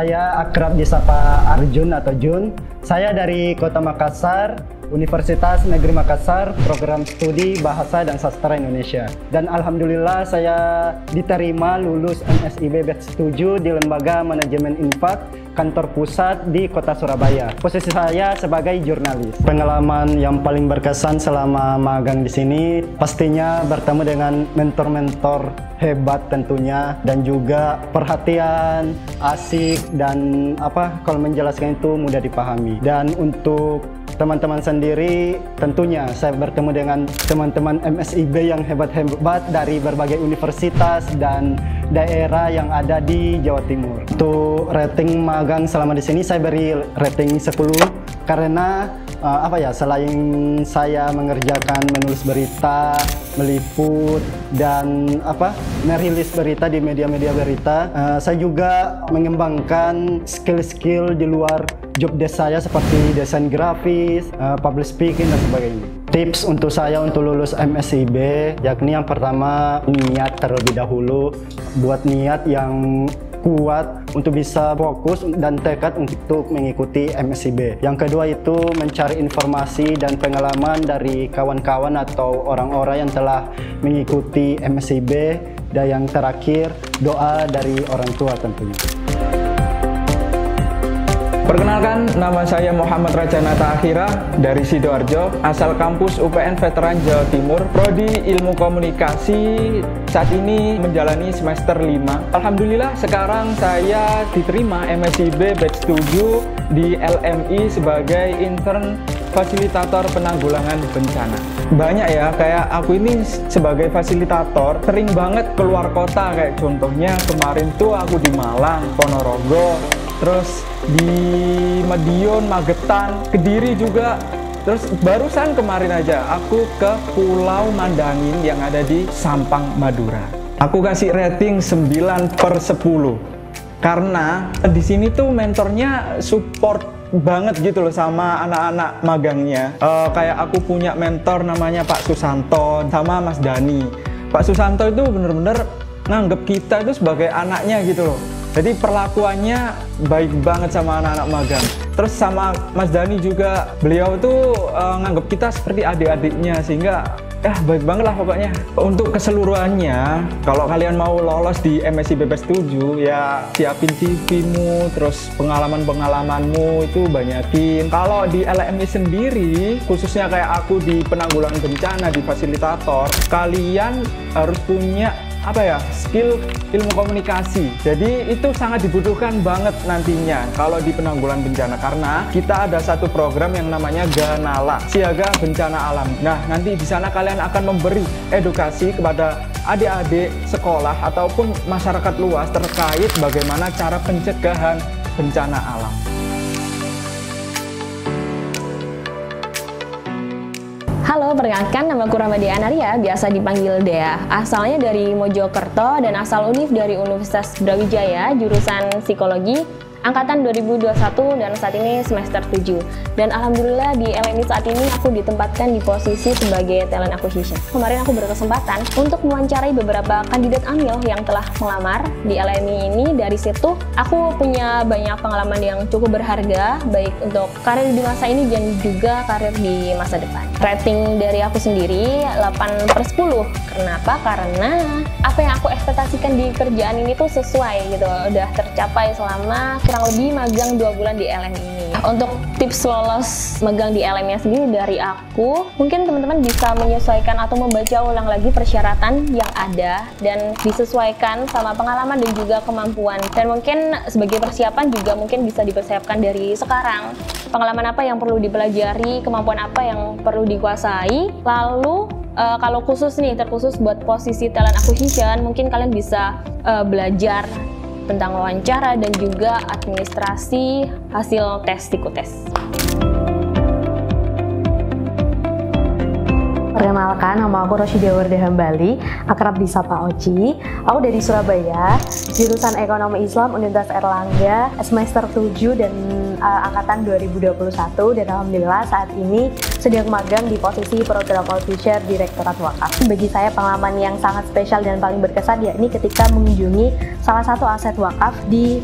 Saya akrab disapa Arjun atau Jun. Saya dari Kota Makassar, Universitas Negeri Makassar, program studi Bahasa dan Sastra Indonesia. Dan alhamdulillah saya diterima lulus MSIB batch 7 di Lembaga Manajemen Infak, kantor pusat di Kota Surabaya. Posisi saya sebagai jurnalis. Pengalaman yang paling berkesan selama magang di sini pastinya bertemu dengan mentor-mentor hebat tentunya, dan juga perhatian, asik, dan kalau menjelaskan itu mudah dipahami. Dan untuk teman-teman sendiri, tentunya saya bertemu dengan teman-teman MSIB yang hebat-hebat dari berbagai universitas dan daerah yang ada di Jawa Timur. Untuk rating magang selama di sini saya beri rating 10 karena selain saya mengerjakan menulis berita, meliput, dan merilis berita di media-media berita, saya juga mengembangkan skill-skill di luar job desk saya seperti desain grafis, public speaking, dan sebagainya. Tips untuk saya untuk lulus MSIB, yakni yang pertama, niat terlebih dahulu. Buat niat yang kuat untuk bisa fokus dan tekad untuk mengikuti MSIB. Yang kedua itu mencari informasi dan pengalaman dari kawan-kawan atau orang-orang yang telah mengikuti MSIB. Dan yang terakhir, doa dari orang tua tentunya. Perkenalkan, nama saya Muhammad Rajanata Akhira dari Sidoarjo, asal kampus UPN Veteran Jawa Timur, Prodi Ilmu Komunikasi, saat ini menjalani semester 5. Alhamdulillah sekarang saya diterima MSIB batch 7 di LMI sebagai intern fasilitator penanggulangan bencana. Banyak ya, kayak aku ini sebagai fasilitator sering banget keluar kota, kayak contohnya kemarin tuh aku di Malang, Ponorogo, terus di Madiun, Magetan, Kediri juga. Terus barusan kemarin aja aku ke Pulau Mandangin yang ada di Sampang, Madura. Aku kasih rating 9/10 karena di sini tuh mentornya support banget gitu loh sama anak-anak magangnya. Kayak aku punya mentor namanya Pak Susanto sama Mas Dani. Pak Susanto itu bener-bener nganggep kita itu sebagai anaknya gitu loh. Jadi perlakuannya baik banget sama anak-anak magang. Terus sama Mas Dani juga, beliau tuh nganggep kita seperti adik-adiknya, sehingga baik banget lah pokoknya. Untuk keseluruhannya, kalau kalian mau lolos di MSIB batch 7, ya siapin CV-mu, terus pengalaman-pengalamanmu itu banyakin. Kalau di LMI sendiri, khususnya kayak aku di penanggulangan bencana, di fasilitator, kalian harus punya skill ilmu komunikasi. Jadi itu sangat dibutuhkan banget nantinya kalau di penanggulangan bencana, karena kita ada satu program yang namanya Ganala, Siaga Bencana Alam. Nah, nanti di sana kalian akan memberi edukasi kepada adik-adik sekolah ataupun masyarakat luas terkait bagaimana cara pencegahan bencana alam. Halo, perkenalkan namaku Ramadhia Anaria, biasa dipanggil Dea. Asalnya dari Mojokerto dan asal univ dari Universitas Brawijaya, jurusan Psikologi, angkatan 2021 dan saat ini semester 7. Dan alhamdulillah di LMI saat ini aku ditempatkan di posisi sebagai talent acquisition. Kemarin aku berkesempatan untuk mewawancarai beberapa kandidat amil yang telah melamar di LMI ini. Dari situ aku punya banyak pengalaman yang cukup berharga, baik untuk karir di masa ini dan juga karir di masa depan. Rating dari aku sendiri 8/10. Kenapa? Karena apa yang aku ekspektasikan di kerjaan ini tuh sesuai gitu, udah tercapai selama kurang lebih magang 2 bulan di LMI ini. Untuk tips lolos magang di LMI sendiri dari aku, mungkin teman-teman bisa menyesuaikan atau membaca ulang lagi persyaratan yang ada dan disesuaikan sama pengalaman dan juga kemampuan. Dan mungkin sebagai persiapan juga mungkin bisa dipersiapkan dari sekarang. Pengalaman apa yang perlu dipelajari, kemampuan apa yang perlu dikuasai, lalu kalau terkhusus buat posisi talent acquisition, mungkin kalian bisa belajar tentang wawancara dan juga administrasi hasil tes psikotes. Perkenalkan, Perkenalkan, nama aku Rosyida Wardah Hambali, akrab disapa Oci. Aku dari Surabaya, jurusan Ekonomi Islam Universitas Airlangga, semester 7 dan angkatan 2021, dan alhamdulillah saat ini sedang magang di posisi Program Officer Direktorat Wakaf. Bagi saya pengalaman yang sangat spesial dan paling berkesan yakni ketika mengunjungi salah satu aset wakaf di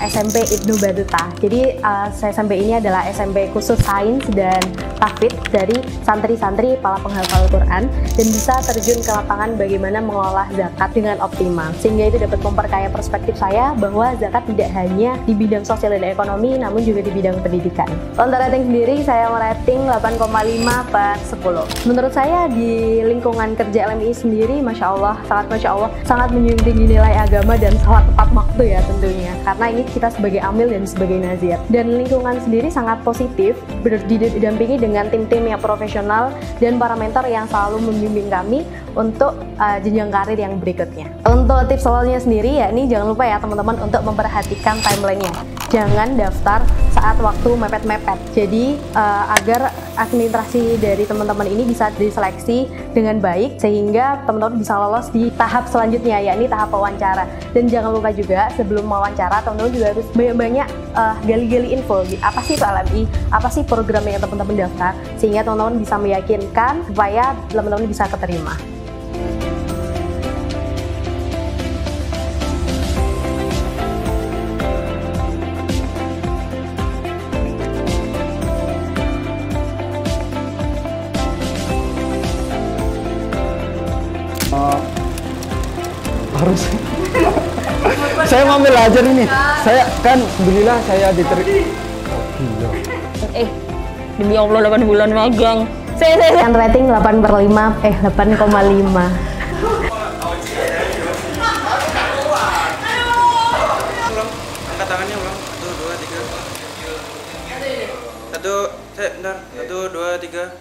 SMP Ibnu Battuta. Jadi SMP ini adalah SMP khusus sains dan tahfidz dari santri-santri para penghafal Al-Quran, dan bisa terjun ke lapangan bagaimana mengolah zakat dengan optimal, sehingga itu dapat memperkaya perspektif saya bahwa zakat tidak hanya di bidang sosial dan ekonomi, namun juga di bidang pendidikan. Untuk rating sendiri, saya merating 8,5 per 10. Menurut saya di lingkungan kerja LMI sendiri, Masya Allah, sangat menjunjung tinggi nilai agama dan sholat tepat waktu ya tentunya, karena ini kita sebagai amil dan sebagai nazir. Dan lingkungan sendiri sangat positif, didampingi dengan tim-tim yang profesional dan para mentor yang selalu membimbing kami untuk jenjang karir yang berikutnya. Untuk tips awalnya sendiri, ya ini jangan lupa ya teman-teman untuk memperhatikan timelinenya. Jangan daftar saat waktu mepet-mepet. Jadi agar administrasi dari teman-teman ini bisa diseleksi dengan baik sehingga teman-teman bisa lolos di tahap selanjutnya, yakni tahap wawancara. Dan jangan lupa juga sebelum wawancara teman-teman juga harus banyak-banyak gali-gali info. Apa sih itu LMI? Apa sih program yang teman-teman daftar? Sehingga teman-teman bisa meyakinkan supaya teman-teman bisa keterima. Harus saya mau belajar ini. Saya kan alhamdulillah saya diterima. Demi Allah 8 bulan magang. Kan rating 8/5, 8,5. Angkat tangannya ulang. 1, 2, 3. 1, 2, 3.